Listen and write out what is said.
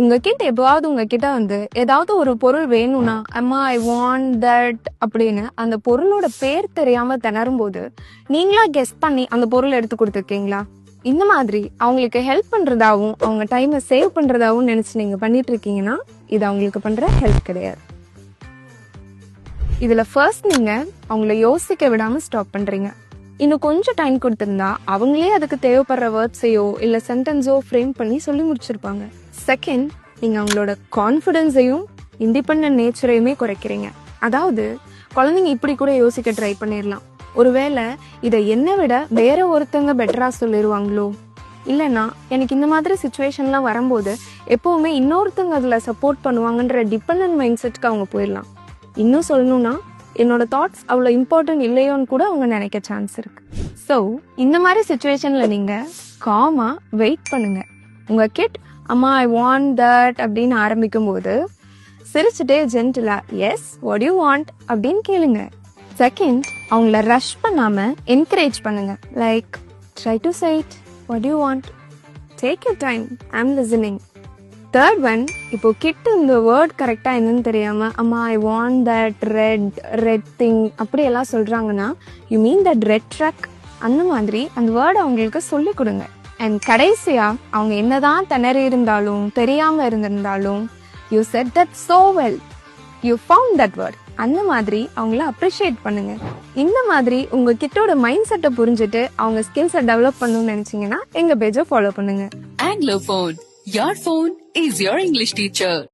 உங்ககிட்ட எப்பவாவது உங்ககிட்ட வந்து ஏதாவது ஒரு பொருள் வேணும்னா, அம்மா ஐ வாண்ட் தட் அப்படின்னு அந்த பொருளோட பேர் தெரியாம திணறும் போது நீங்களா கெஸ் பண்ணி அந்த பொருள் எடுத்து கொடுத்துருக்கீங்களா? இந்த மாதிரி அவங்களுக்கு ஹெல்ப் பண்றதாவும் அவங்க டைமை சேவ் பண்றதாவும் நினைச்சு நீங்க பண்ணிட்டு இருக்கீங்கன்னா இது அவங்களுக்கு பண்ற ஹெல்ப் கிடையாது. இதுல ஃபர்ஸ்ட் நீங்க அவங்கள யோசிக்க விடாம ஸ்டாப் பண்றீங்க. இன்னும் கொஞ்சம் டைம் கொடுத்திருந்தா அவங்களே அதுக்கு தேவைப்படுற வேர்ட்ஸையோ இல்ல சென்டென்ஸோ ஃப்ரேம் பண்ணி சொல்லி முடிச்சிருப்பாங்க. செகண்ட், நீங்க அவங்களோட கான்ஃபிடன்ஸையும் இண்டிபெண்டன்ட் நேச்சரையுமே குறைக்கிறீங்க. அதாவது குழந்தைங்க இப்படி கூட யோசிக்க ட்ரை பண்ணிடலாம், ஒருவேளை இதை என்னை விட வேற ஒருத்தங்க பெட்டரா சொல்லிடுவாங்களோ, இல்லைன்னா எனக்கு இந்த மாதிரி சுச்சுவேஷன்லாம் வரும்போது எப்பவுமே இன்னொருத்தங்க அதுல சப்போர்ட் பண்ணுவாங்கன்ற டிபெண்டன்ட் மைண்ட் செட்க்கு அவங்க போயிடலாம். இன்னும் சொல்லணும்னா என்னோட தாட்ஸ் அவ்வளோ இம்பார்ட்டன்ட் இல்லையோன்னு கூட அவங்க நினைக்க சான்ஸ் இருக்கு. ஸோ இந்த மாதிரி சுச்சுவேஷன்ல நீங்க காமா வெயிட் பண்ணுங்க. உங்க கிட் அம்மா ஐ வாண்ட் தட் அப்படின்னு ஆரம்பிக்கும் போது சிரிச்சுட்டே ஜென்டிலா எஸ் வாட் யூ வாண்ட் அப்படின்னு கேளுங்க. செகண்ட், அவங்கள ரஷ் பண்ணாம என்கரேஜ் பண்ணுங்க. Like try to say it what you want, take your time, I am listening. Third one, இப்போ கிட் இந்த வேர்ட் கரெக்டா என்னன்னு தெரியாம அம்மா I want that red thing அப்படியெல்லாம் சொல்றாங்கன்னா you mean that red truck, அந்த மாதிரி அந்த வேர்டு அவங்களுக்கு சொல்லி கொடுங்க. அண்ட் கடைசியா அவங்க என்னதான் திணறி இருந்தாலும் தெரியாம இருந்திருந்தாலும் you said that so well, you found that word, அந்த மாதிரி அவங்கள அப்ரிஷியேட் பண்ணுங்க. இந்த மாதிரி உங்க கிட்டோட மைண்ட் செட்டை புரிஞ்சுட்டு அவங்க ஸ்கில்ஸை டெவலப் பண்ணணும்னு நினைச்சீங்கன்னா எங்க பேஜை ஃபாலோ பண்ணுங்க. Anglophone. Your phone is your English teacher.